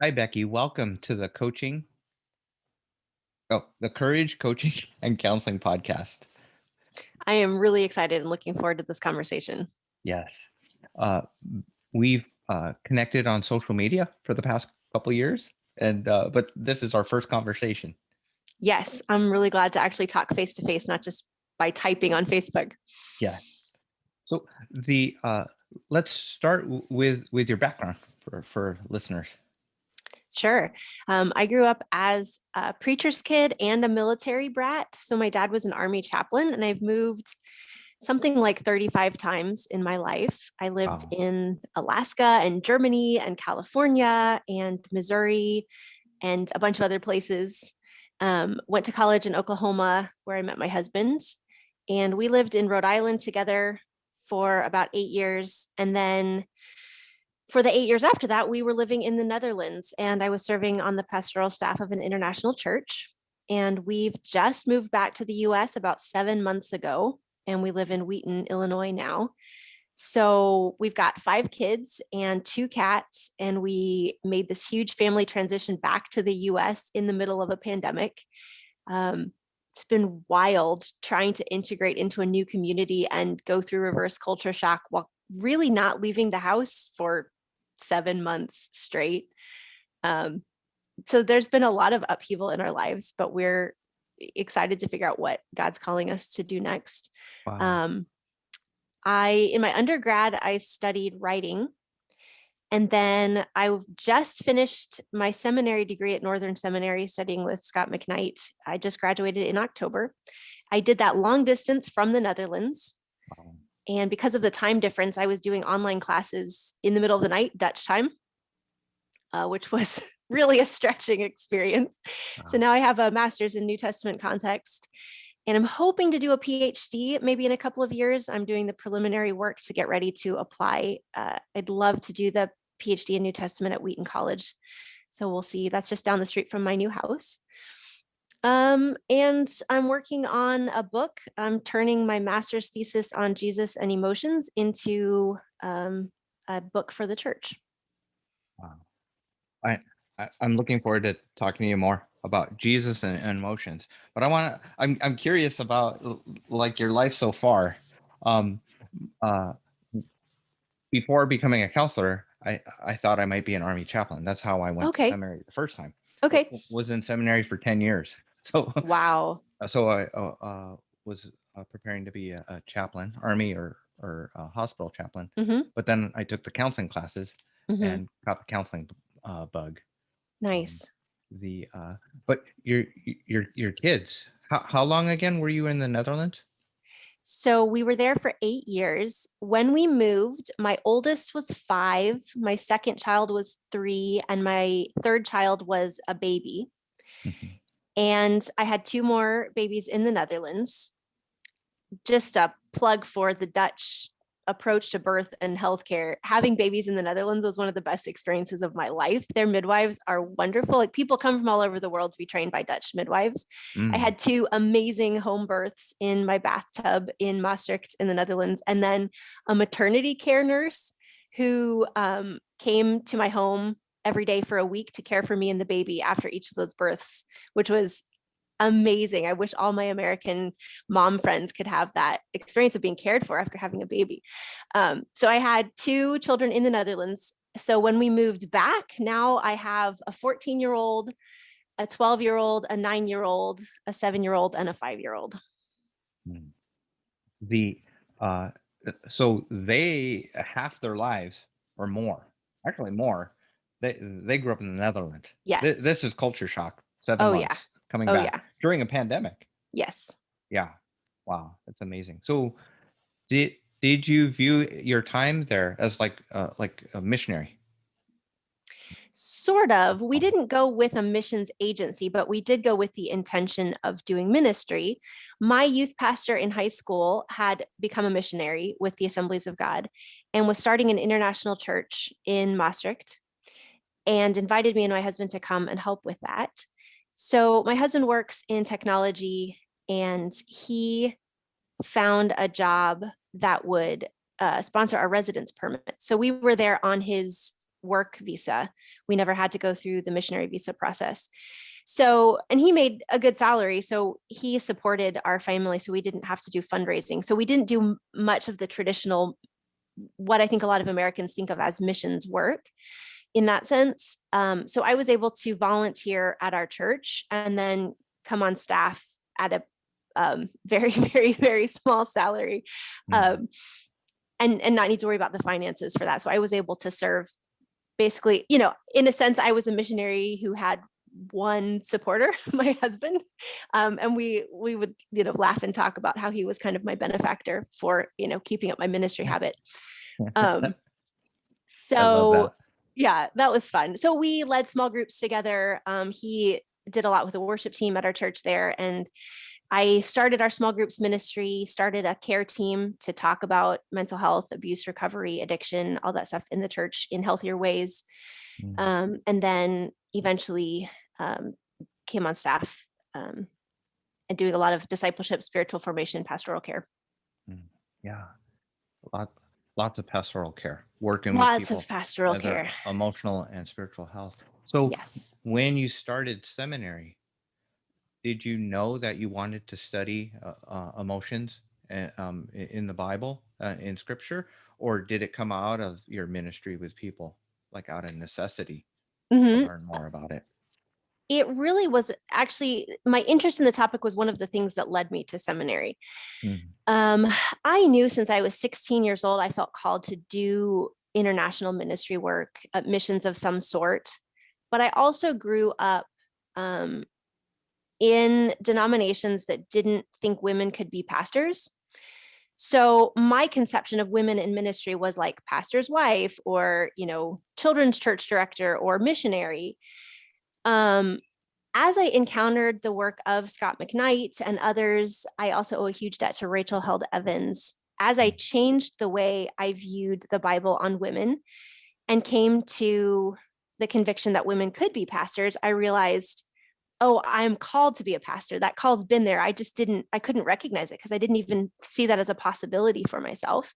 Hi, Becky. Welcome to the Courage Coaching and Counseling Podcast. I am really excited and looking forward to this conversation. Yes. Uh, we've connected on social media for the past couple of years, but this is our first conversation. Yes, I'm really glad to actually talk face to face, not just by typing on Facebook. Yeah. So let's start with your background for listeners. Sure. I grew up as a preacher's kid and a military brat. So my dad was an Army chaplain, and I've moved something like 35 times in my life. I lived Wow. in Alaska and Germany and California and Missouri and a bunch of other places. Went to college in Oklahoma, where I met my husband. And we lived in Rhode Island together for about 8 years. And then for the 8 years after that, we were living in the Netherlands, and I was serving on the pastoral staff of an international church. And we've just moved back to the US about 7 months ago, and we live in Wheaton, Illinois now. So we've got 5 kids and 2 cats, and we made this huge family transition back to the US in the middle of a pandemic. It's been wild trying to integrate into a new community and go through reverse culture shock while really not leaving the house for 7 months straight. So there's been a lot of upheaval in our lives, but we're excited to figure out what God's calling us to do next. Wow. Um, in my undergrad, I studied writing. And then I just finished my seminary degree at Northern Seminary studying with Scot McKnight. I just graduated in October. I did that long distance from the Netherlands. Wow. And because of the time difference, I was doing online classes in the middle of the night, Dutch time, which was really a stretching experience. So Wow. now I have a master's in New Testament context, and I'm hoping to do a PhD maybe in a couple of years. I'm doing the preliminary work to get ready to apply. I'd love to do the PhD in New Testament at Wheaton College. So we'll see. That's just down the street from my new house. And I'm working on a book. I'm turning my master's thesis on Jesus and emotions into a book for the church. Wow. I'm looking forward to talking to you more about Jesus and emotions. But I'm curious about like your life so far. Um, uh, Before becoming a counselor, I thought I might be an Army chaplain. That's how I went to Okay. seminary the first time. Okay. Was in seminary for 10 years. So Wow. so I was preparing to be a chaplain, Army or a hospital chaplain. Mm-hmm. But then I took the counseling classes Mm-hmm. and got the counseling bug. Um, Nice. the but your kids, how long again were you in the Netherlands? So we were there for 8 years. When we moved, my oldest was 5, my second child was 3, and my third child was a baby. Mhm. And I had 2 more babies in the Netherlands. Just a plug for the Dutch approach to birth and healthcare. Having babies in the Netherlands was one of the best experiences of my life. Their midwives are wonderful. Like, people come from all over the world to be trained by Dutch midwives. I Mm. had 2 amazing home births in my bathtub in Maastricht in the Netherlands, and then a maternity care nurse who came to my home every day for a week to care for me and the baby after each of those births, which was amazing. I wish all my American mom friends could have that experience of being cared for after having a baby. So I had 2 children in the Netherlands. So when we moved back, now I have a 14-year-old, a 12-year-old, a 9-year-old, a 7-year-old, and a 5-year-old. Mm. The so they half their lives or more, actually more. They grew up in the Netherlands. Yes. This is culture shock. Seven Oh, yeah. months coming Oh, back yeah. during a pandemic. Yes. Yeah. Wow, that's amazing. So did you view your time there as like a missionary? Sort of. We didn't go with a missions agency, but we did go with the intention of doing ministry. My youth pastor in high school had become a missionary with the Assemblies of God and was starting an international church in Maastricht, and invited me and my husband to come and help with that. So my husband works in technology, and he found a job that would sponsor our residence permit. So we were there on his work visa. We never had to go through the missionary visa process. So, and he made a good salary. So he supported our family. So we didn't have to do fundraising. So we didn't do much of the traditional, what I think a lot of Americans think of as missions work in that sense. So I was able to volunteer at our church and then come on staff at a very, very, very small salary. And not need to worry about the finances for that. So I was able to serve basically, in a sense, I was a missionary who had one supporter, my husband. And we would, laugh and talk about how he was kind of my benefactor for, keeping up my ministry habit. I love So that. yeah, that was fun. So we led small groups together. He did a lot with the worship team at our church there. And I started our small groups ministry, started a care team to talk about mental health, abuse, recovery, addiction, all that stuff in the church in healthier ways. And then eventually came on staff and doing a lot of discipleship, spiritual formation, pastoral care. Yeah. Lots of pastoral care, working with Lots people, of pastoral their care. emotional and spiritual health. So Yes. when you started seminary, did you know that you wanted to study emotions in the Bible, in Scripture, or did it come out of your ministry with people, like out of necessity to learn more about it? It really was actually, my interest in the topic was one of the things that led me to seminary. I knew since I was 16 years old, I felt called to do international ministry work, missions of some sort. But I also grew up in denominations that didn't think women could be pastors. So my conception of women in ministry was like pastor's wife or, children's church director or missionary. As I encountered the work of Scot McKnight and others, I also owe a huge debt to Rachel Held Evans. As I changed the way I viewed the Bible on women and came to the conviction that women could be pastors, I realized, oh, I'm called to be a pastor. That call's been there. I couldn't recognize it because I didn't even see that as a possibility for myself.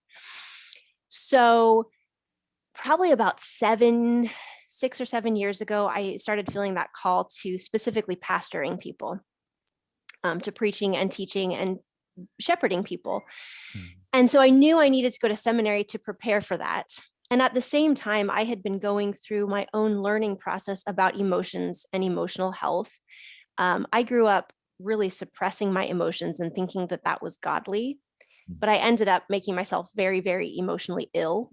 So probably about 6 or 7 years ago, I started feeling that call to specifically pastoring people, to preaching and teaching and shepherding people. And so I knew I needed to go to seminary to prepare for that. And at the same time, I had been going through my own learning process about emotions and emotional health. I grew up really suppressing my emotions and thinking that that was godly, but I ended up making myself very, very emotionally ill.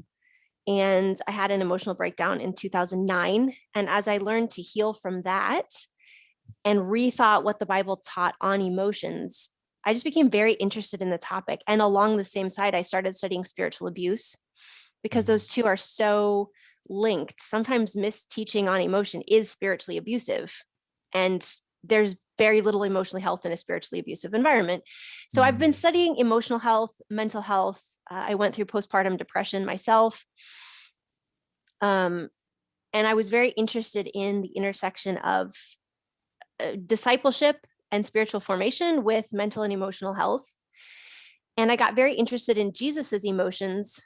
And I had an emotional breakdown in 2009. And as I learned to heal from that and rethought what the Bible taught on emotions, I just became very interested in the topic. And along the same side, I started studying spiritual abuse because those two are so linked. Sometimes misteaching on emotion is spiritually abusive. And there's very little emotional health in a spiritually abusive environment. So I've been studying emotional health, mental health. I went through postpartum depression myself. And I was very interested in the intersection of discipleship and spiritual formation with mental and emotional health. And I got very interested in Jesus's emotions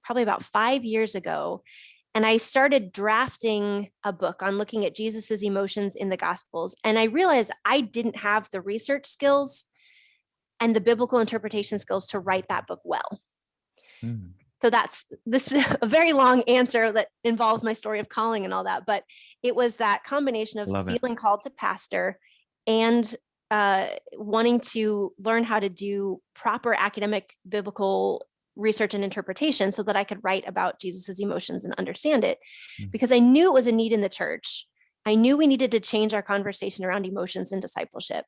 probably about 5 years ago. And I started drafting a book on looking at Jesus's emotions in the Gospels. And I realized I didn't have the research skills and the biblical interpretation skills to write that book well. So that's a very long answer that involves my story of calling and all that. But it was that combination of feeling called to pastor and wanting to learn how to do proper academic biblical research and interpretation so that I could write about Jesus's emotions and understand it, because I knew it was a need in the church. I knew we needed to change our conversation around emotions and discipleship,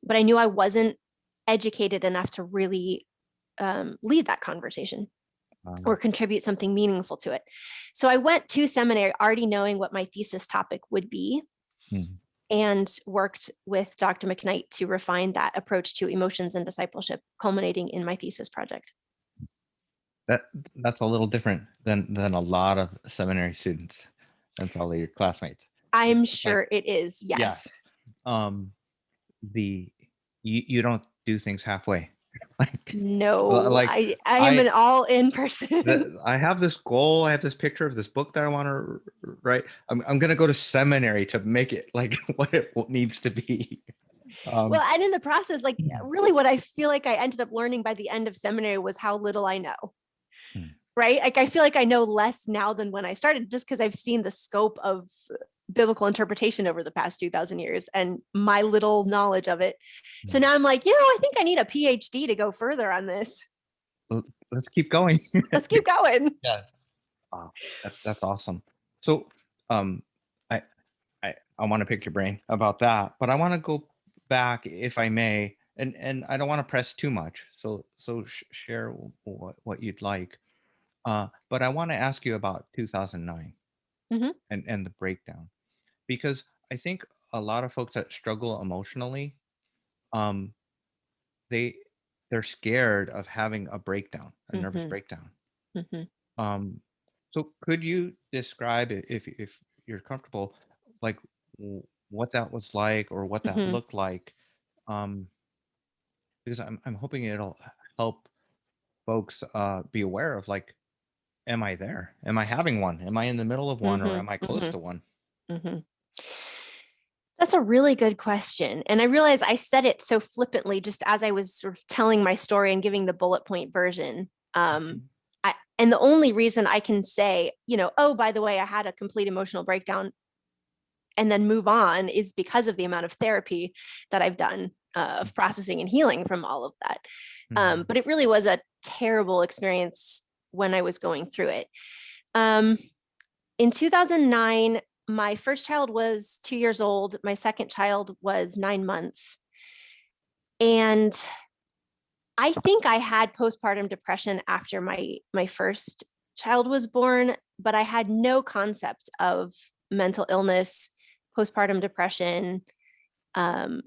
but I knew I wasn't educated enough to really lead that conversation or contribute something meaningful to it. So I went to seminary already knowing what my thesis topic would be, and worked with Dr. McKnight to refine that approach to emotions and discipleship, culminating in my thesis project. That's a little different than a lot of seminary students and probably your classmates. I'm sure it is. Yes. Yeah. You don't do things halfway. Like, No, like I am I an all-in person. I have this goal. I have this picture of this book that I want to write. I'm gonna go to seminary to make it like what it needs to be. Well, Um, and in the process, like really what I feel like I ended up learning by the end of seminary was how little I know. hmm, Right? Like I feel like I know less now than when I started, just because I've seen the scope of biblical interpretation over the past 2000 years and my little knowledge of it. So hmm. now I'm like, I think I need a PhD to go further on this. Let's keep going. Let's keep going. Yeah. Wow, that's awesome. So, um, I I want to pick your brain about that, but I want to go back, if I may, and I don't want to press too much. So share what you'd like. But I want to ask you about 2009 Mm-hmm. and the breakdown, because I think a lot of folks that struggle emotionally, um, they they're scared of having a breakdown, a nervous Mm-hmm. breakdown. Mm-hmm. Um, so could you describe it, if you're comfortable, like what that was like or what that Mm-hmm. looked like? Um, because I'm hoping it'll help folks be aware of, like, am I there? Am I having one? Am I in the middle of one, or am I Mm-hmm. close to Mm-hmm. one? Mm-hmm. That's a really good question. And I realize I said it so flippantly just as I was sort of telling my story and giving the bullet point version. Mhm. And the only reason I can say, oh, by the way, I had a complete emotional breakdown and then move on is because of the amount of therapy that I've done of processing and healing from all of that. Mhm. But it really was a terrible experience when I was going through it. Um, in 2009, my first child was 2 years old. My second child was 9 months. And I think I had postpartum depression after my first child was born, but I had no concept of mental illness, postpartum depression. Um,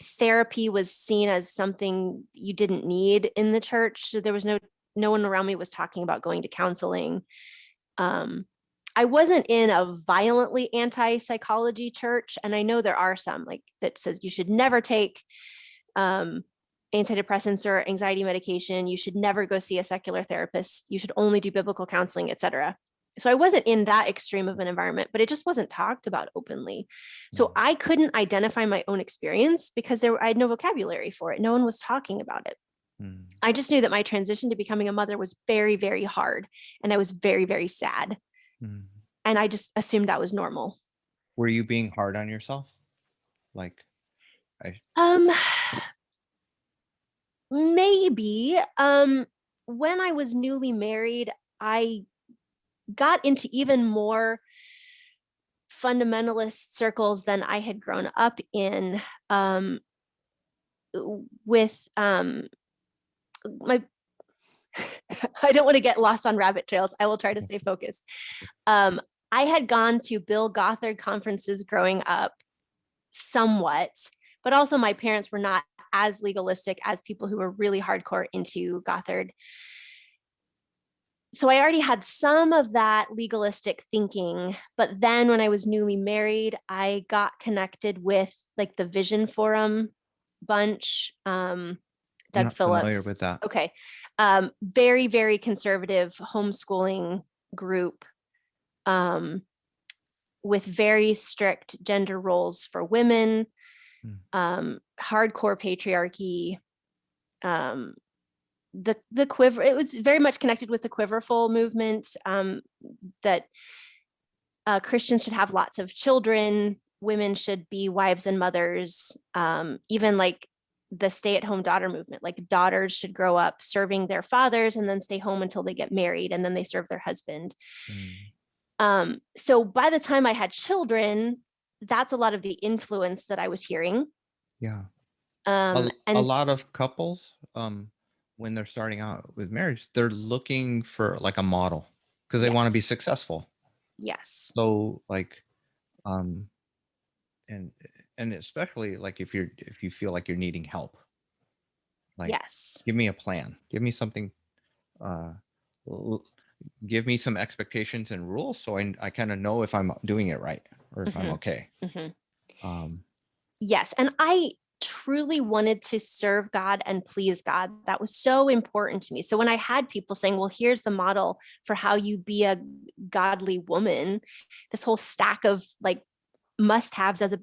Therapy was seen as something you didn't need in the church. So there was no one around me was talking about going to counseling. Um, I wasn't in a violently anti-psychology church, and I know there are some like that says you should never take um, antidepressants or anxiety medication. You should never go see a secular therapist. You should only do biblical counseling, etc. So I wasn't in that extreme of an environment, but it just wasn't talked about openly. So I couldn't identify my own experience because I had no vocabulary for it. No one was talking about it. Mhm. I just knew that my transition to becoming a mother was very, very hard, and I was very, very sad. Mhm. And I just assumed that was normal. Were you being hard on yourself? Like, I. Um, Maybe. When I was newly married, I got into even more fundamentalist circles than I had grown up in. With my I don't want to get lost on rabbit trails. I will try to stay focused. Um, I had gone to Bill Gothard conferences growing up somewhat, but also my parents were not as legalistic as people who were really hardcore into Gothard. So I already had some of that legalistic thinking, but then when I was newly married, I got connected with like the Vision Forum bunch, I'm Doug not familiar Phillips. with that. Okay. Very, very conservative homeschooling group, um, with very strict gender roles for women, Mm. hardcore patriarchy, um, the quiver. It was very much connected with the quiverful movement, that Christians should have lots of children, women should be wives and mothers, even like the stay-at-home daughter movement, like daughters should grow up serving their fathers and then stay home until they get married and then they serve their husband. Mm. So by the time I had children, that's a lot of the influence that I was hearing. Yeah. A And lot of couples, when they're starting out with marriage, they're looking for like a model because they want to be yes, successful. yes, So, like, um, and especially like if you feel like you're needing help, like, yes. give me a plan, give me something, uh, l- give me some expectations and rules so I kind of know if I'm doing it right or if I'm Mm-hmm. okay. Mm-hmm. Um, Yes. And I truly wanted to serve God and please God. That was so important to me. So when I had people saying, well, here's the model for how you be a godly woman, this whole stack of like must-haves as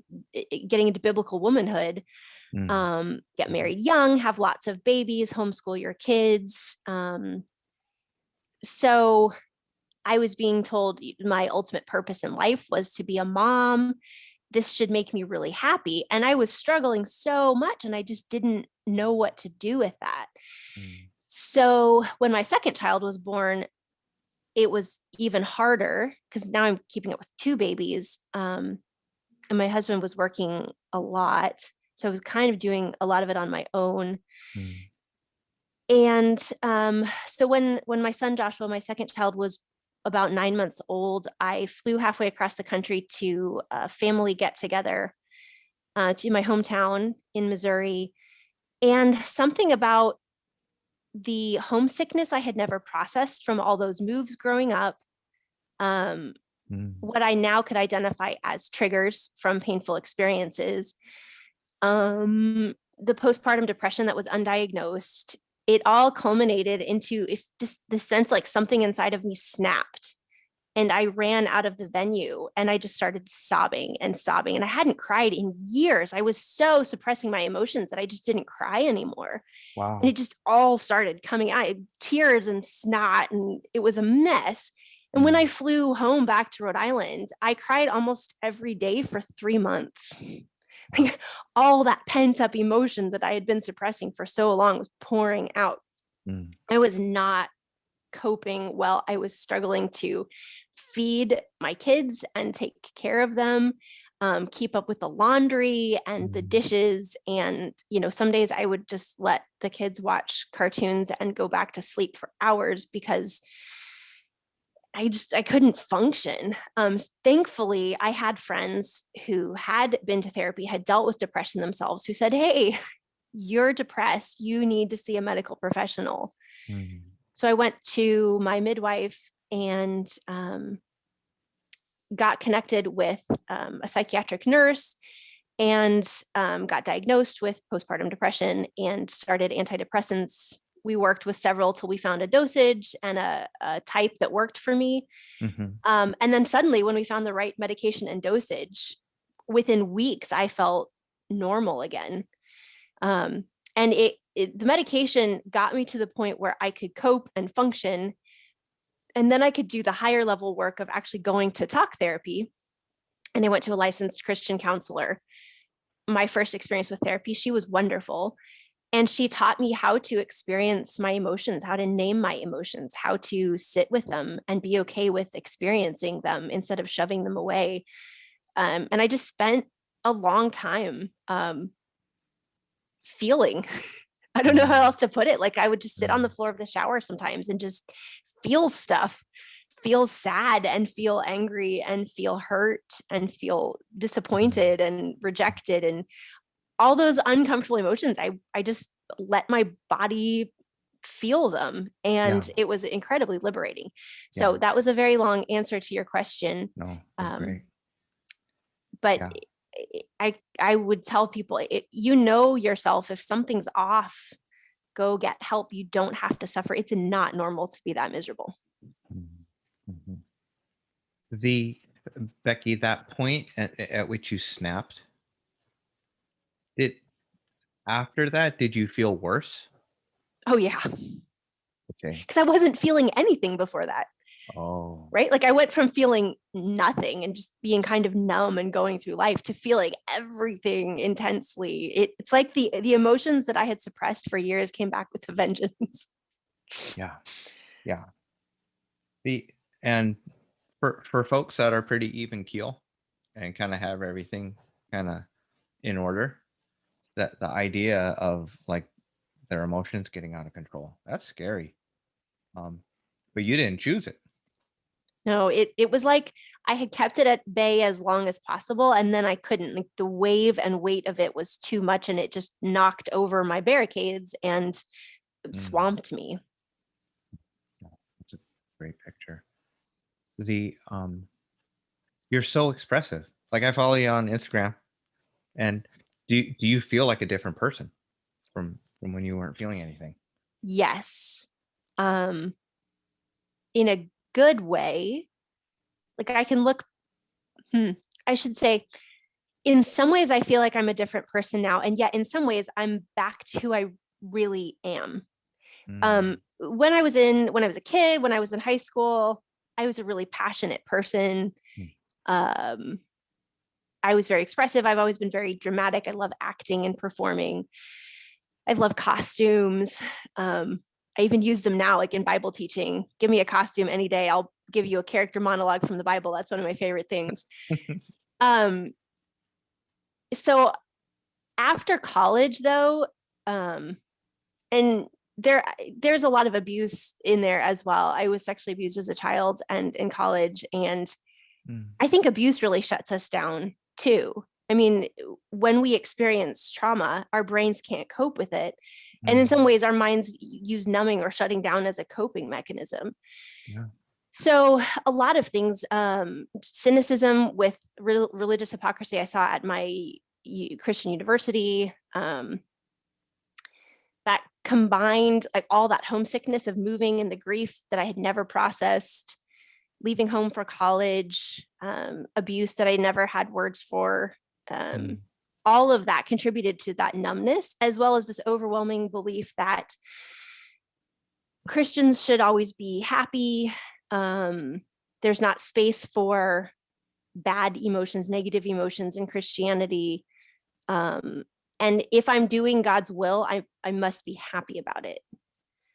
getting into biblical womanhood, get married young, have lots of babies, homeschool your kids. So I was being told my ultimate purpose in life was to be a mom. This should make me really happy. And I was struggling so much and I just didn't know what to do with that. So when my second child was born, it was even harder because now I'm keeping up with two babies. And my husband was working a lot. So I was kind of doing a lot of it on my own. And so when my son Joshua, my second child, was about 9 months old, I flew halfway across the country to a family get together to my hometown in Missouri. And something about the homesickness I had never processed from all those moves growing up, what I now could identify as triggers from painful experiences, the postpartum depression that was undiagnosed, it all culminated into if just the sense like something inside of me snapped and I ran out of the venue and I just started sobbing and sobbing. And I hadn't cried in years. I was so suppressing my emotions that I just didn't cry anymore. Wow. And it just all started coming out, tears and snot, and it was a mess. And when I flew home back to Rhode Island, I cried almost every day for 3 months. Like all that pent up emotion that I had been suppressing for so long was pouring out. I was not coping well. I was struggling to feed my kids and take care of them, keep up with the laundry and the dishes. And, some days I would just let the kids watch cartoons and go back to sleep for hours because I couldn't function. Thankfully, I had friends who had been to therapy, had dealt with depression themselves, who said, hey, you're depressed. You need to see a medical professional. So I went to my midwife and got connected with a psychiatric nurse and got diagnosed with postpartum depression and started antidepressants. We worked with several till we found a dosage and a type that worked for me. And then suddenly when we found the right medication and dosage, within weeks, I felt normal again. And the medication got me to the point where I could cope and function. And then I could do the higher level work of actually going to talk therapy. And I went to a licensed Christian counselor. My first experience with therapy, she was wonderful. And she taught me how to experience my emotions, how to name my emotions, how to sit with them and be okay with experiencing them instead of shoving them away. And I just spent a long time feeling. I don't know how else to put it. Like I would just sit on the floor of the shower sometimes and just feel stuff, feel sad and feel angry and feel hurt and feel disappointed and rejected and all those uncomfortable emotions. I just let my body feel them and it was incredibly liberating. So that was a very long answer to your question. No, that's great. But I would tell people, yourself, if something's off, go get help. You don't have to suffer. It's not normal to be that miserable. Becky, that point at which you snapped, after that, did you feel worse? Oh yeah. Okay. Because I wasn't feeling anything before that. Oh. Right? Like I went from feeling nothing and just being kind of numb and going through life to feeling everything intensely. It's like the emotions that I had suppressed for years came back with a vengeance. Yeah. And for folks that are pretty even keel and kind of have everything kind of in order, that the idea of like their emotions getting out of control, that's scary. But you didn't choose it. No, it was like I had kept it at bay as long as possible, and then I couldn't. Like the wave and weight of it was too much, and it just knocked over my barricades and swamped me. That's a great picture. You're so expressive. Like I follow you on Instagram, and do you feel like a different person from when you weren't feeling anything? Yes. In a good way. Like I can look, I should say, in some ways, I feel like I'm a different person now. And yet in some ways, I'm back to who I really am. Mm, When I was a kid, when I was in high school, I was a really passionate person. mm, Um, I was very expressive. I've always been very dramatic. I love acting and performing. I love costumes. I even use them now, like in Bible teaching. Give me a costume any day. I'll give you a character monologue from the Bible. That's one of my favorite things. Um, so after college, though, and there's a lot of abuse in there as well. I was sexually abused as a child and in college, and mm, I think abuse really shuts us down too. I mean, when we experience trauma, our brains can't cope with it. And in mm, some ways, our minds use numbing or shutting down as a coping mechanism. yeah. So, a lot of things, cynicism with religious hypocrisy, I saw at my Christian university. That combined, like all that homesickness of moving and the grief that I had never processed, leaving home for college, abuse that I never had words for. Mm, All of that contributed to that numbness, as well as this overwhelming belief that Christians should always be happy. There's not space for bad emotions, negative emotions in Christianity. Um, and if I'm doing God's will, I must be happy about it.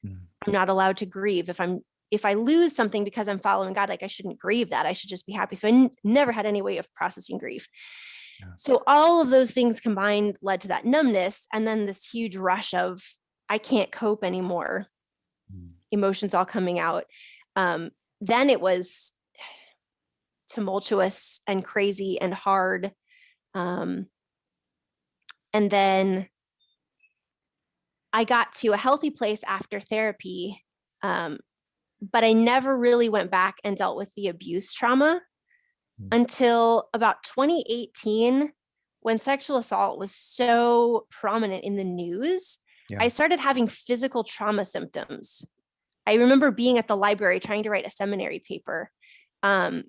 mm, I'm not allowed to grieve. If I lose something because I'm following God, like I shouldn't grieve that. I should just be happy. So I never had any way of processing grief. yeah. So all of those things combined led to that numbness, and then this huge rush of I can't cope anymore. Mm, Emotions all coming out. Then it was tumultuous and crazy and hard. And then I got to a healthy place after therapy, but I never really went back and dealt with the abuse trauma mm, until about 2018, when sexual assault was so prominent in the news. yeah. I started having physical trauma symptoms. I remember being at the library trying to write a seminary paper, and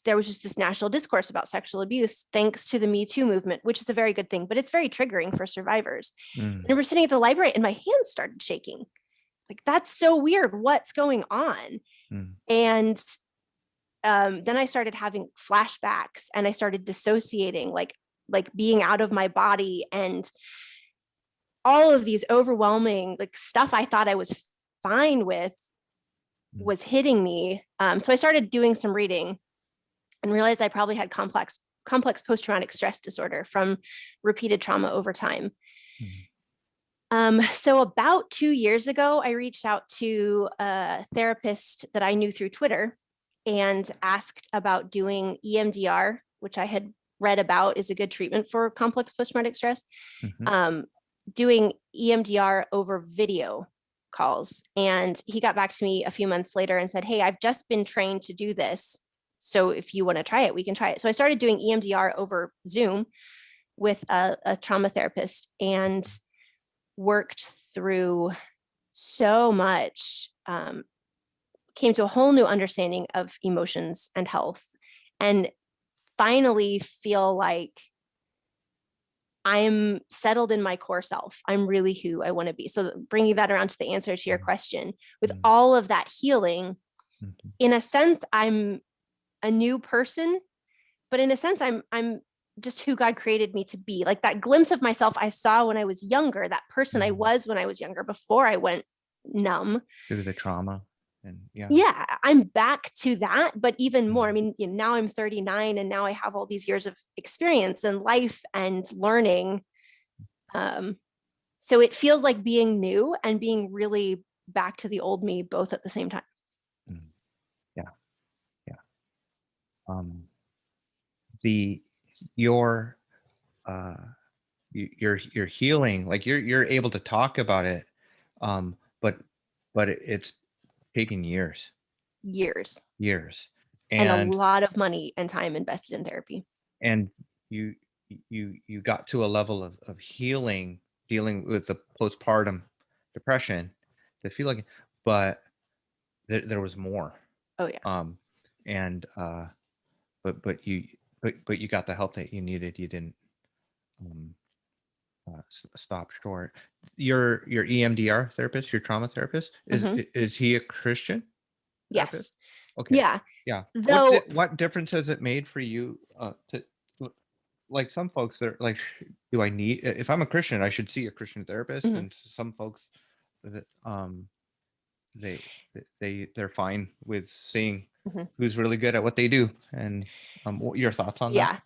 there was just this national discourse about sexual abuse thanks to the Me Too movement, which is a very good thing, but it's very triggering for survivors. Mm, And we're sitting at the library and my hands started shaking. Like, that's so weird. What's going on? mm, And then I started having flashbacks and I started dissociating, like being out of my body, and all of these overwhelming like stuff I thought I was fine with mm, was hitting me. So I started doing some reading and realized I probably had complex post-traumatic stress disorder from repeated trauma over time. mm, So about 2 years ago, I reached out to a therapist that I knew through Twitter and asked about doing EMDR, which I had read about is a good treatment for complex post-traumatic stress. mhm, Um, Doing EMDR over video calls. And he got back to me a few months later and said, "Hey, I've just been trained to do this. So if you want to try it, we can try it." So I started doing EMDR over Zoom with a trauma therapist and worked through so much, came to a whole new understanding of emotions and health, and finally feel like I'm settled in my core self. I'm really who I want to be. So bringing that around to the answer to your mm, question, with mm, all of that healing, mhm, in a sense, I'm a new person, but in a sense, I'm just who God created me to be. Like that glimpse of myself I saw when I was younger, that person I mm. was when I was younger, before I went numb. Through the trauma, and yeah. Yeah, I'm back to that, but even more. I Mm, mean, now I'm 39 and now I have all these years of experience and life and learning. Um, so it feels like being new and being really back to the old me both at the same time. mm, yeah, yeah. Um, the your uh your healing, like you're able to talk about it, um, but it's taken years, Years years, and a and lot of money and time invested in therapy. and you you got to a level of healing, dealing with the postpartum depression, to feel like, but there was more. Oh yeah. Um, and but you got the help that you needed. You didn't um, stop short. Your EMDR therapist, your trauma therapist, Mhm. is he a Christian therapist? Yes. Okay, Yeah. yeah. Though What difference has it made for you to like some folks? They're like, do I need, if I'm a Christian, I should see a Christian therapist, mhm. and some folks that they they're fine with seeing Mhm. who's really good at what they do. And what your thoughts on that? Yeah.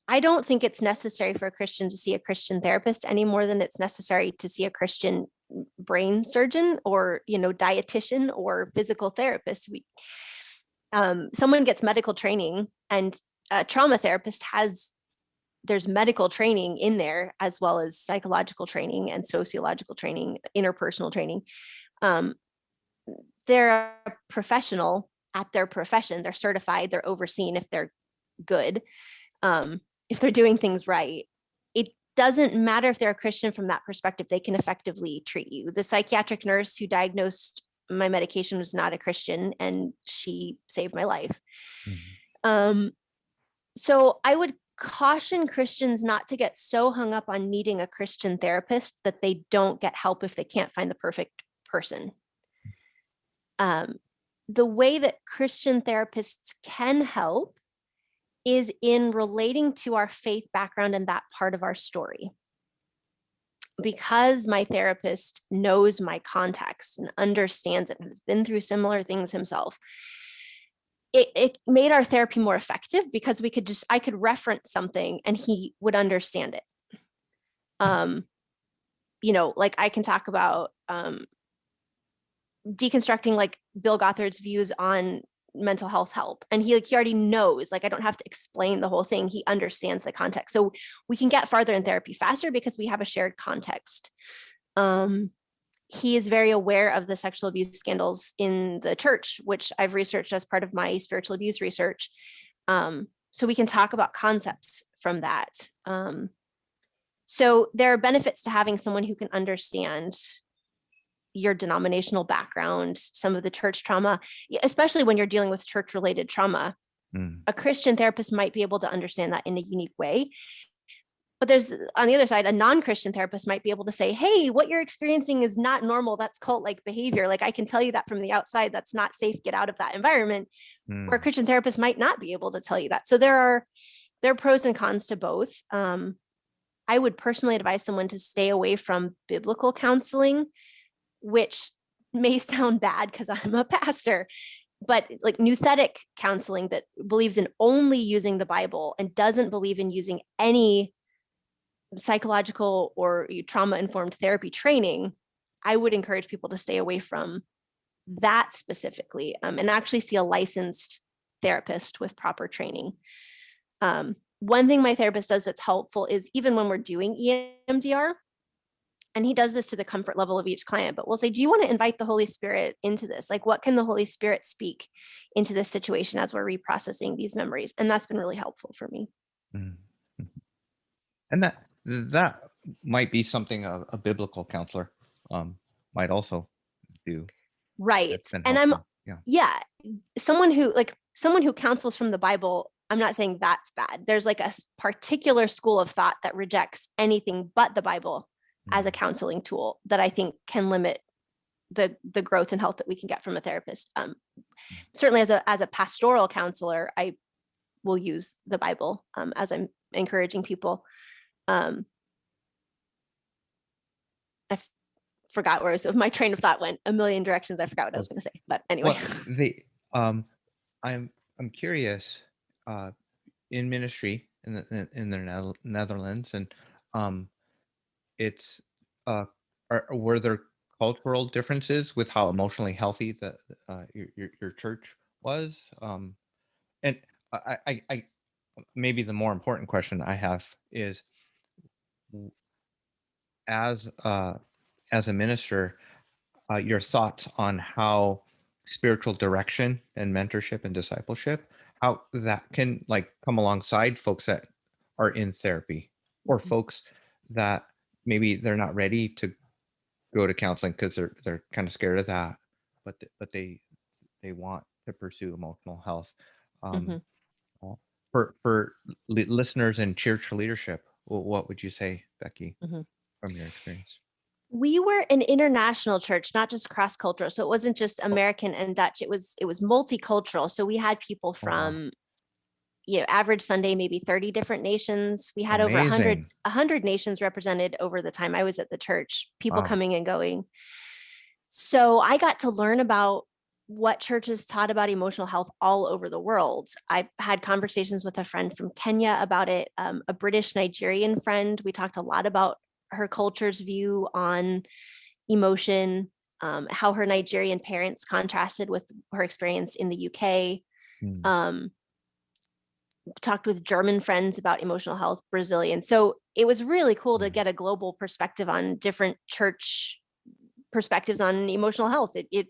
I don't think it's necessary for a Christian to see a Christian therapist any more than it's necessary to see a Christian brain surgeon or, dietitian or physical therapist. Someone gets medical training, and a trauma therapist there's medical training in there, as well as psychological training and sociological training, interpersonal training. Um, they're a professional at their profession. They're certified. They're overseen if they're good, if they're doing things right. It doesn't matter if they're a Christian from that perspective. They can effectively treat you. The psychiatric nurse who diagnosed my medication was not a Christian, and she saved my life. Mhm. Um, so I would caution Christians not to get so hung up on needing a Christian therapist that they don't get help if they can't find the perfect person. Um, the way that Christian therapists can help is in relating to our faith background and that part of our story. Because my therapist knows my context and understands it and has been through similar things himself, it made our therapy more effective, because I could reference something and he would understand it. Um, like I can talk about deconstructing like Bill Gothard's views on mental health help, and he already knows, like I don't have to explain the whole thing. He understands the context, so we can get farther in therapy faster because we have a shared context. He is very aware of the sexual abuse scandals in the church, which I've researched as part of my spiritual abuse research. So we can talk about concepts from that. So there are benefits to having someone who can understand your denominational background, some of the church trauma, especially when you're dealing with church related trauma. Mm. A Christian therapist might be able to understand that in a unique way. But there's, on the other side, a non-Christian therapist might be able to say, hey, what you're experiencing is not normal. That's cult-like behavior. Like I can tell you that from the outside, that's not safe. Get out of that environment. Where a Mm. Christian therapist might not be able to tell you that. So there are pros and cons to both. I would personally advise someone to stay away from biblical counseling, which may sound bad because I'm a pastor, but like nouthetic counseling that believes in only using the Bible and doesn't believe in using any psychological or trauma informed therapy training, I would encourage people to stay away from that specifically, and actually see a licensed therapist with proper training. One thing my therapist does that's helpful is, even when we're doing EMDR, and he does this to the comfort level of each client, but we'll say, do you want to invite the Holy Spirit into this? Like, what can the Holy Spirit speak into this situation as we're reprocessing these memories? And that's been really helpful for me. Mm. And that might be something a biblical counselor um, might also do. Right. That's been And I'm, helpful. Yeah. yeah, someone who counsels from the Bible, I'm not saying that's bad. There's like a particular school of thought that rejects anything but the Bible as a Mm. counseling tool that I think can limit the growth and health that we can get from a therapist. Certainly as a pastoral counselor, I will use the Bible as I'm encouraging people. I forgot where my train of thought went a million directions. I forgot what I was Okay. going to say, but anyway. Well, um, I'm curious, uh, in ministry in the Netherlands, and um, it's were there cultural differences with how emotionally healthy your church was? And I maybe the more important question I have is, as as a minister, your thoughts on how spiritual direction and mentorship and discipleship, how that can like come alongside folks that are in therapy, or Mhm. folks that maybe they're not ready to go to counseling because they're kind of scared of that, but they want to pursue emotional health. Um, Mhm. uh, for listeners in church leadership, what would you say, Becky, Mhm. from your experience? We were an international church, not just cross cultural. So it wasn't just Oh, American and Dutch. It was multicultural. So we had people oh wow, from, average Sunday, maybe 30 different nations. We had over 100, amazing! 100 nations represented over the time I was at the church, people Wow. coming and going. So I got to learn about what churches taught about emotional health all over the world. I had conversations with a friend from Kenya about it, a British Nigerian friend. We talked a lot about her culture's view on emotion, how her Nigerian parents contrasted with her experience in the UK. Mm, Um, talked with German friends about emotional health, Brazilian. So it was really cool to mm, get a global perspective on different church perspectives on emotional health. It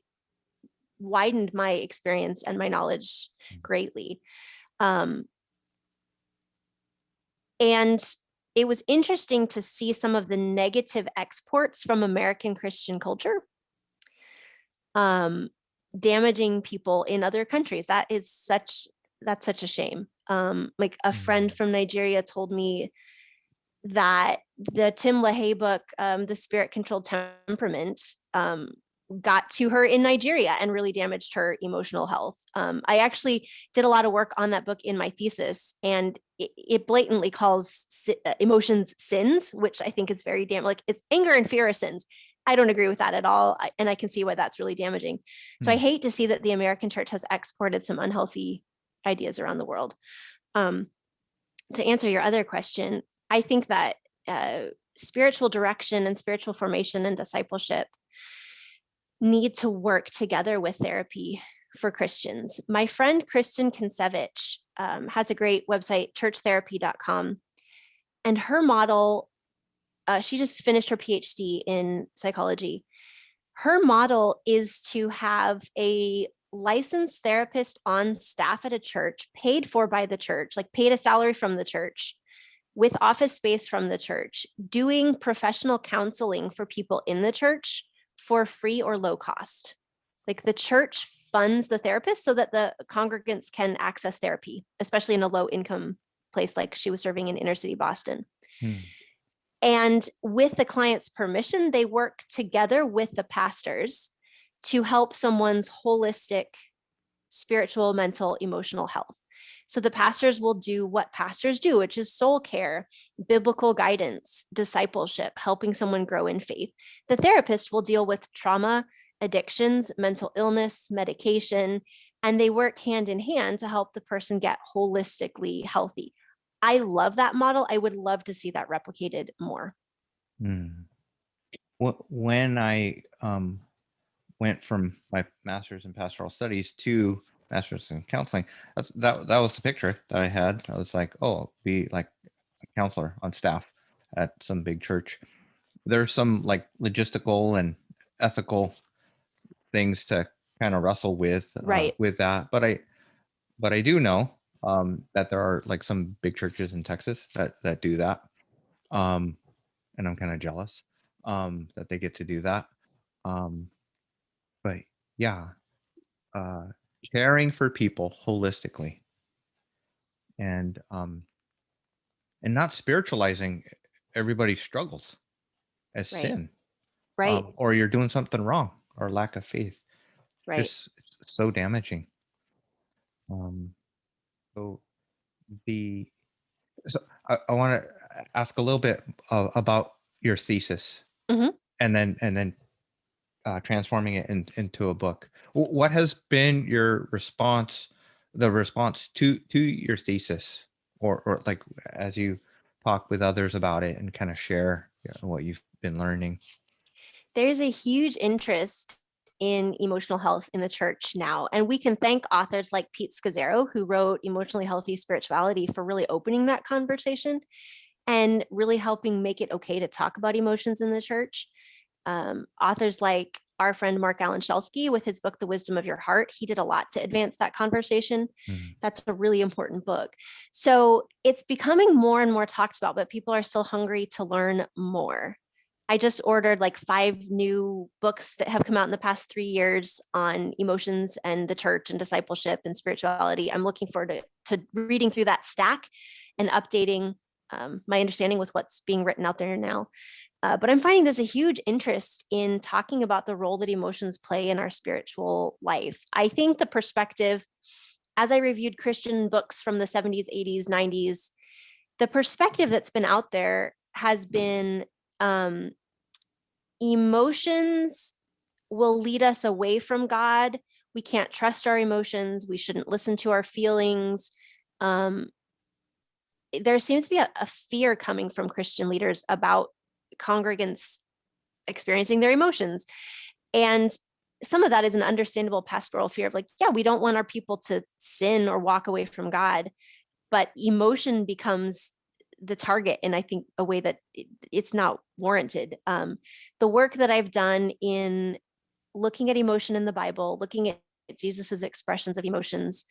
widened my experience and my knowledge mm, greatly. Um, and it was interesting to see some of the negative exports from American Christian culture, um, damaging people in other countries. That's such a shame. Like a friend mm, from Nigeria told me that the Tim LaHaye book, The Spirit Controlled Temperament, got to her in Nigeria and really damaged her emotional health. I actually did a lot of work on that book in my thesis, and it blatantly calls emotions sins, which I think is very like it's anger and fear are sins. I don't agree with that at all, and I can see why that's really damaging. So I mm, hate to see that the American church has exported some unhealthy ideas around the world. Um, to answer your other question, I think that uh, spiritual direction and spiritual formation and discipleship need to work together with therapy for Christians. My friend Kristen Kinsevich has a great website, churchtherapy.com. And her model, she just finished her PhD in psychology. Her model is to have a licensed therapist on staff at a church, paid for by the church, like paid a salary from the church, with office space from the church, doing professional counseling for people in the church for free or low cost. Like the church funds the therapist so that the congregants can access therapy, especially in a low income place like she was serving in inner city Boston. mm, And with the client's permission, they work together with the pastors to help someone's holistic spiritual, mental, emotional health. So the pastors will do what pastors do, which is soul care, biblical guidance, discipleship, helping someone grow in faith. The therapist will deal with trauma, addictions, mental illness, medication, and they work hand in hand to help the person get holistically healthy. I love that model. I would love to see that replicated more. mm. When I went from my master's in pastoral studies to master's in counseling, that was the picture that I had. I was like, oh, I'll be like a counselor on staff at some big church. There's some like logistical and ethical things to kind of wrestle Right. with that, but I do know that there are like some big churches in Texas that do that, um, and I'm kind of jealous that they get to do that. Um, but yeah, uh, caring for people holistically, and um, and not spiritualizing everybody's struggles as Right. sin, Right. or you're doing something wrong, or lack of faith. Right. Just so damaging. Um, so the so I want to ask a little bit about your thesis, Mhm. and then transforming it into a book. What has been your response, the response to your thesis, or like as you talk with others about it and kind of share, what you've been learning? There's a huge interest in emotional health in the church now. And we can thank authors like Pete Scazzaro, who wrote Emotionally Healthy Spirituality, for really opening that conversation and really helping make it okay to talk about emotions in the church. Authors like our friend Mark Allen Shelsky with his book, The Wisdom of Your Heart. He did a lot to advance that conversation. Mm. That's a really important book. So it's becoming more and more talked about, but people are still hungry to learn more. I just ordered like 5 new books that have come out in the past 3 years on emotions and the church and discipleship and spirituality. I'm looking forward to reading through that stack and updating my understanding with what's being written out there now. But I'm finding there's a huge interest in talking about the role that emotions play in our spiritual life. I think the perspective, as I reviewed Christian books from the 70s, 80s, 90s, the perspective that's been out there has been emotions will lead us away from God. We can't trust our emotions. We shouldn't listen to our feelings. There seems to be a fear coming from Christian leaders about congregants experiencing their emotions. And some of that is an understandable pastoral fear of like, yeah, we don't want our people to sin or walk away from God, but emotion becomes the target in, I think, a way that it's not warranted. The work that I've done in looking at emotion in the Bible, looking at Jesus's expressions of emotions,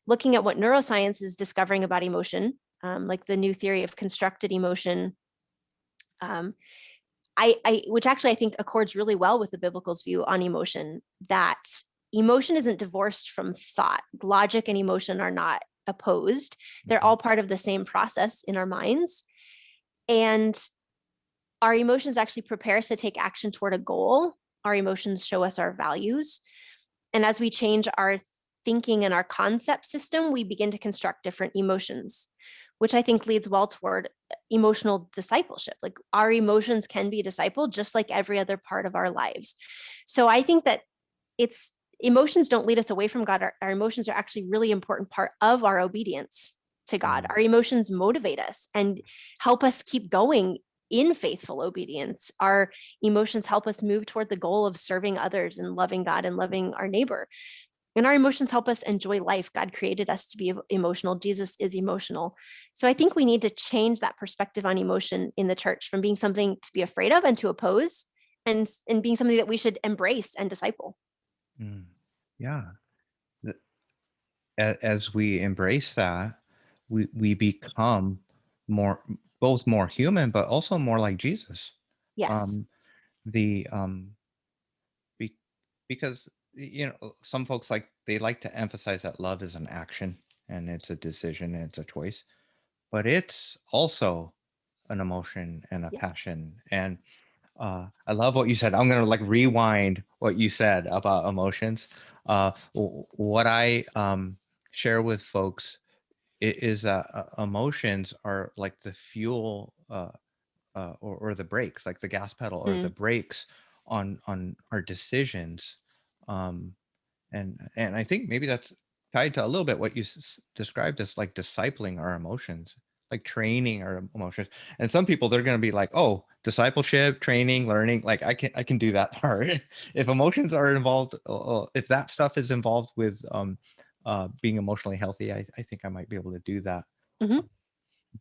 looking at what neuroscience is discovering about emotion, like the new theory of constructed emotion, which actually I think accords really well with the biblical's view on emotion, that emotion isn't divorced from thought. Logic and emotion are not opposed. They're all part of the same process in our minds. And our emotions actually prepare us to take action toward a goal. Our emotions show us our values. And as we change our thinking and our concept system, we begin to construct different emotions, which I think leads well toward emotional discipleship. Like our emotions can be discipled just like every other part of our lives. So I think that emotions don't lead us away from God. Our emotions are actually a really important part of our obedience to God. Our emotions motivate us and help us keep going in faithful obedience. Our emotions help us move toward the goal of serving others and loving God and loving our neighbor. And our emotions help us enjoy life. God created us to be emotional. Jesus is emotional. So I think we need to change that perspective on emotion in the church from being something to be afraid of and to oppose, and being something that we should embrace and disciple. Mm. Yeah. As we embrace that, we become both more human, but also more like Jesus. Yes. Um, the be, because some folks they like to emphasize that love is an action and it's a decision and it's a choice, but it's also an emotion and a Yes. passion. And I love what you said. I'm gonna rewind what you said about emotions. What I share with folks is that emotions are like the fuel, or the brakes, like the gas pedal or the brakes on our decisions. Um, and I think maybe that's tied to a little bit what you described as like discipling our emotions, like training our emotions. And some people, they're going to be like, oh, discipleship, training, learning, like I can do that part. If emotions are involved, if that stuff is involved with being emotionally healthy, I think I might be able to do that. Mm-hmm.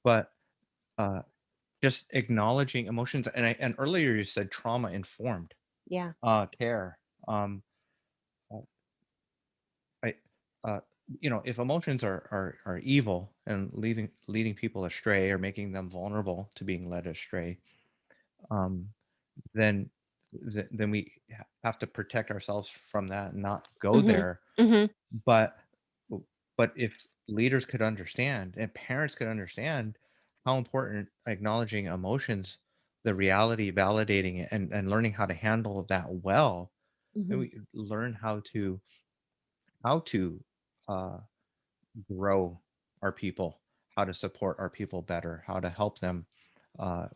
But uh, just acknowledging emotions, and earlier you said trauma informed Yeah. care. Uh, I, uh, if emotions are evil and leading people astray or making them vulnerable to being led astray, um, then then we have to protect ourselves from that and not go Mm-hmm. there. Mm-hmm. But if leaders could understand and parents could understand how important acknowledging emotions, the reality, validating it, and learning how to handle that well, then Mm-hmm. we learn how to uh, grow our people, how to support our people better, how to help them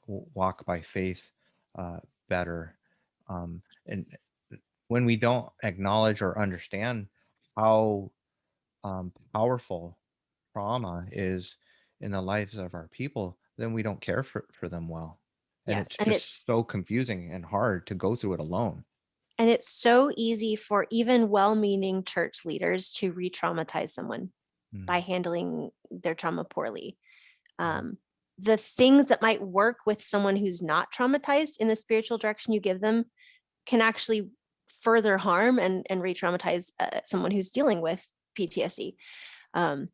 walk by faith better. And when we don't acknowledge or understand how powerful trauma is in the lives of our people, then we don't care for them well. And Yes. it's just so confusing and hard to go through it alone. And it's so easy for even well-meaning church leaders to re-traumatize someone by Mm, handling their trauma poorly. Um, the things that might work with someone who's not traumatized in the spiritual direction you give them can actually further harm and re-traumatize someone who's dealing with PTSD. Can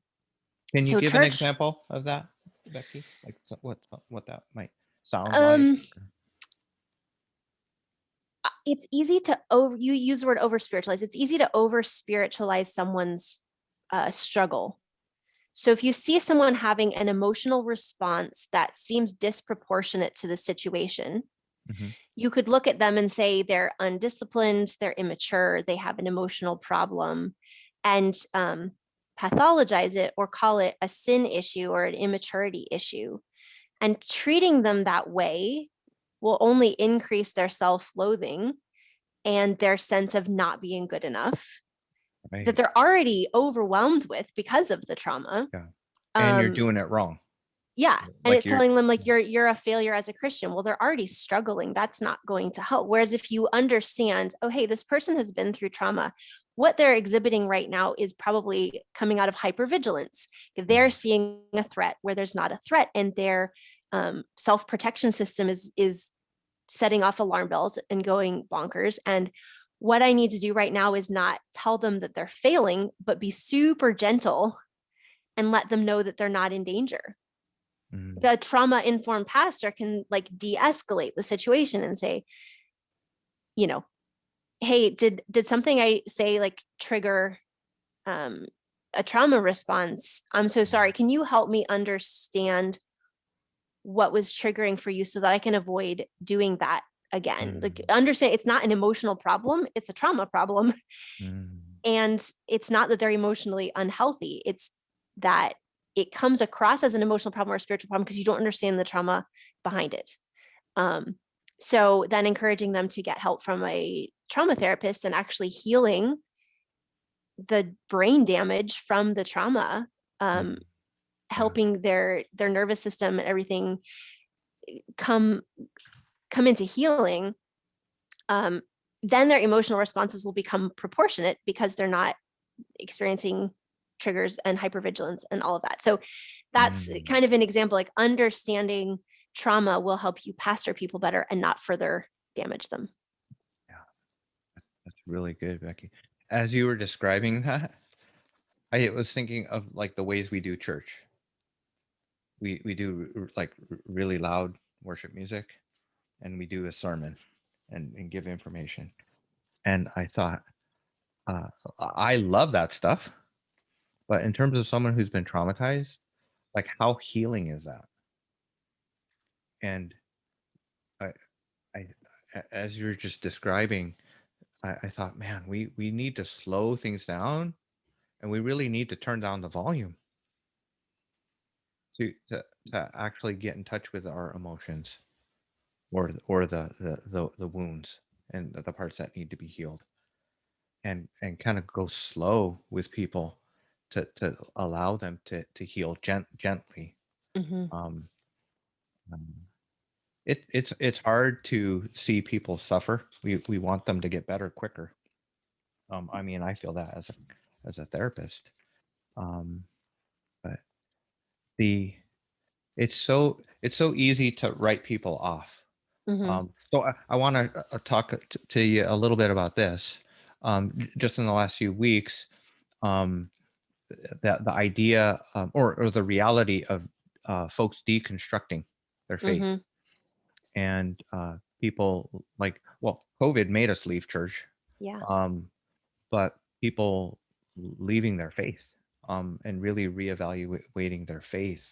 you So give an church, example of that, Becky? Like what that might sound like? um, it's easy to you use the word over spiritualize. It's easy to over spiritualize someone's struggle. So if you see someone having an emotional response that seems disproportionate to the situation, Mm-hmm. you could look at them and say they're undisciplined, they're immature, they have an emotional problem, and pathologize it or call it a sin issue or an immaturity issue. And treating them that way will only increase their self-loathing and their sense of not being good enough that Right. they're already overwhelmed with because of the trauma. Yeah. And you're Um, doing it wrong. yeah, and Like it's you're. telling them like you're a failure as a Christian. Well, they're already struggling. That's not going to help. Whereas if you understand, oh, hey, this person has been through trauma. What they're exhibiting right now is probably coming out of hypervigilance. They're seeing a threat where there's not a threat, and their self-protection system is setting off alarm bells and going bonkers. And what I need to do right now is not tell them that they're failing, but be super gentle and let them know that they're not in danger. Mm. The trauma informed pastor can like de-escalate the situation and say, you know, hey, did something I say like trigger a trauma response? I'm so sorry. Can you help me understand what was triggering for you so that I can avoid doing that again? Like understand it's not an emotional problem, it's a trauma problem. Mm. And it's not that they're emotionally unhealthy, it's that it comes across as an emotional problem or a spiritual problem because you don't understand the trauma behind it. So then encouraging them to get help from a trauma therapist and actually healing the brain damage from the trauma, helping their nervous system and everything come into healing. Then their emotional responses will become proportionate because they're not experiencing triggers and hypervigilance and all of that. So that's kind of an example, like understanding trauma will help you pastor people better and not further damage them. Yeah, that's really good, Becky. As you were describing that, I was thinking of like the ways we do church. We do like really loud worship music, and we do a sermon and give information. And I thought, I love that stuff, but in terms of someone who's been traumatized, like how healing is that? And I, I, as you're just describing, I thought, man, we need to slow things down, and we really need to turn down the volume to actually get in touch with our emotions or the wounds and the parts that need to be healed, and kind of go slow with people to allow them to heal gently. Mm-hmm. um, um, it's hard to see people suffer. We want them to get better quicker. I mean, I feel that as a therapist. But the it's so easy to write people off. Mm-hmm. So I want to talk to you a little bit about this. Just in the last few weeks, that the idea, or the reality of folks deconstructing their faith, Mm-hmm. and people like, well, COVID made us leave church, Yeah. but people leaving their faith, and really reevaluating their faith.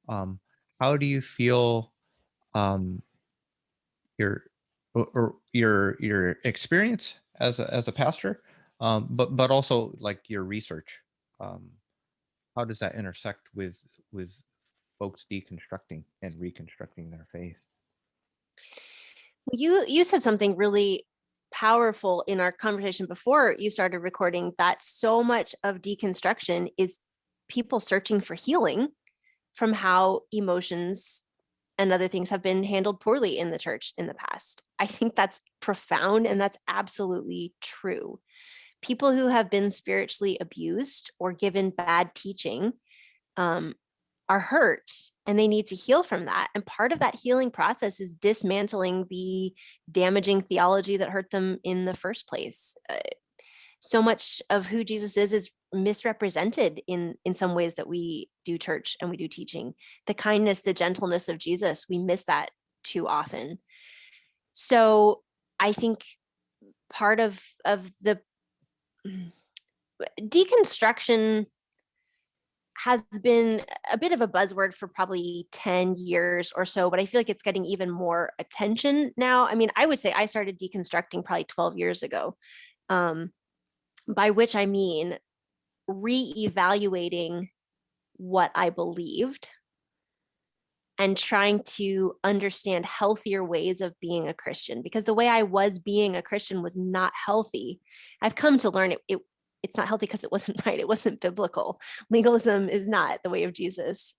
Um, how do you feel, um, your or your experience as a pastor, but also like your research? Um, how does that intersect with folks deconstructing and reconstructing their faith? You said something really powerful in our conversation before you started recording, that so much of deconstruction is people searching for healing from how emotions and other things have been handled poorly in the church in the past. I think that's profound and that's absolutely true. People who have been spiritually abused or given bad teaching, um, are hurt and they need to heal from that. And part of that healing process is dismantling the damaging theology that hurt them in the first place. So much of who Jesus is misrepresented in some ways that we do church and we do teaching. The kindness, the gentleness of Jesus, we miss that too often. So I think part of the deconstruction has been a bit of a buzzword for probably 10 years or so, but I feel like it's getting even more attention now. I mean, I would say I started deconstructing probably 12 years ago, by which I mean reevaluating what I believed and trying to understand healthier ways of being a Christian, because the way I was being a Christian was not healthy. I've come to learn it's not healthy because it wasn't right. It wasn't biblical. Legalism is not the way of Jesus.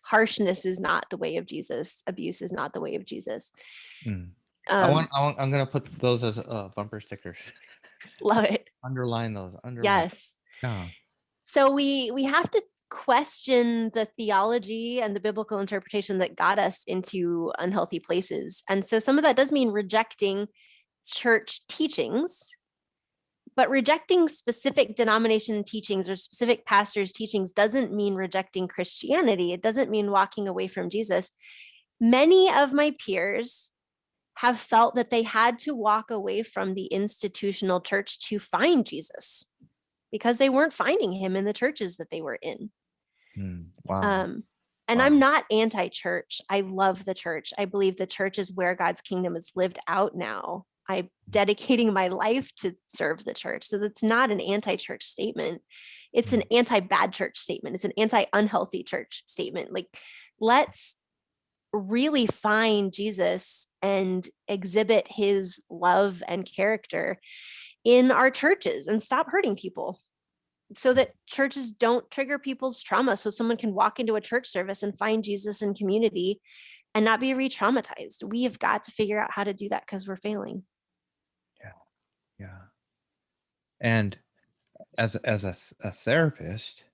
Harshness is not the way of Jesus. Abuse is not the way of Jesus. I'm going to put those as bumper stickers. Love it. Underline those. Underline. Yes. Yeah. So we have to question the theology and the biblical interpretation that got us into unhealthy places. And so some of that does mean rejecting church teachings, but rejecting specific denomination teachings or specific pastors' teachings doesn't mean rejecting Christianity. It doesn't mean walking away from Jesus. Many of my peers have felt that they had to walk away from the institutional church to find Jesus because they weren't finding him in the churches that they were in. Wow. And I'm not anti-church. I love the church. I believe the church is where God's kingdom is lived out now. I'm dedicating my life to serve the church. So that's not an anti-church statement. It's an anti-bad church statement. It's an anti-unhealthy church statement. Like, let's really find Jesus and exhibit his love and character in our churches and stop hurting people so that churches don't trigger people's trauma. So someone can walk into a church service and find Jesus in community and not be re-traumatized. We have got to figure out how to do that because we're failing. Yeah. And as a therapist,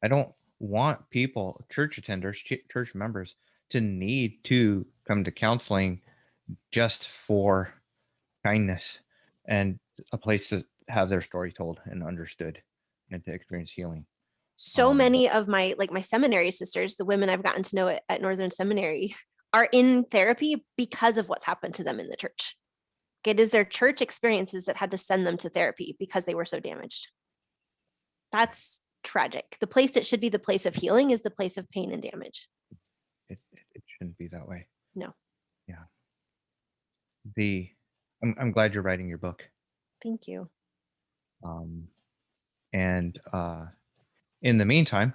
I don't want people, church attenders, church members, to need to come to counseling just for kindness and a place to have their story told and understood and to experience healing. So many of my seminary sisters, the women I've gotten to know at Northern Seminary, are in therapy because of what's happened to them in the church. It is their church experiences that had to send them to therapy because they were so damaged. That's tragic. The place that should be the place of healing is the place of pain and damage. It shouldn't be that way. No. Yeah. I'm glad you're writing your book. Thank you. And in the meantime,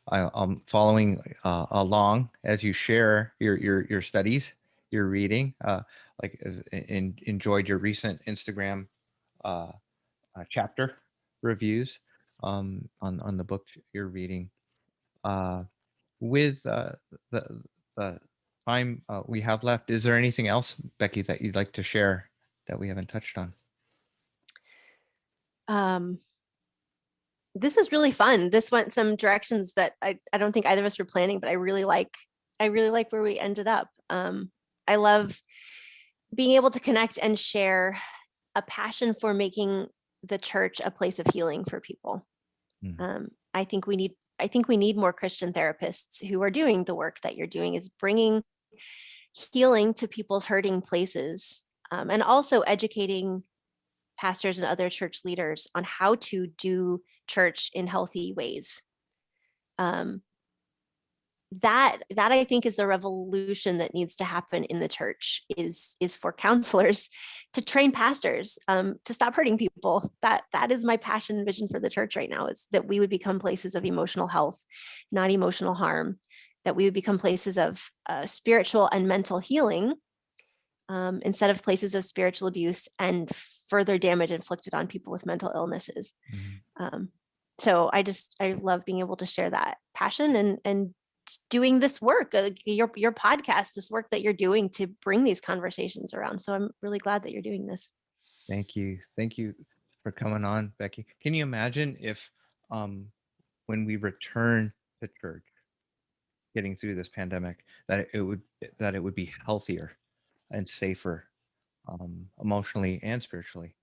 I'm following along as you share your studies, your reading. Enjoyed your recent Instagram chapter reviews on the book you're reading. With the time we have left, is there anything else, Becky, that you'd like to share that we haven't touched on? This is really fun. This went some directions that I don't think either of us were planning, but I really like where we ended up. I love being able to connect and share a passion for making the church a place of healing for people. I think we need more Christian therapists who are doing the work that you're doing, is bringing healing to people's hurting places, and also educating pastors and other church leaders on how to do church in healthy ways. That I think is the revolution that needs to happen in the church, is for counselors to train pastors to stop hurting people. That is my passion and vision for the church right now, is that we would become places of emotional health, not emotional harm, that we would become places of spiritual and mental healing, instead of places of spiritual abuse and further damage inflicted on people with mental illnesses. So I love being able to share that passion and doing this work, your podcast, this work that you're doing to bring these conversations around. So I'm really glad that you're doing this. Thank you for coming on, Becky. Can you imagine if when we return to church, getting through this pandemic, that it would be healthier and safer, emotionally and spiritually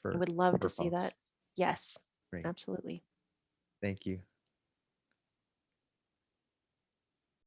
I for would love to see folks. that. Yes, Great. absolutely. Thank you.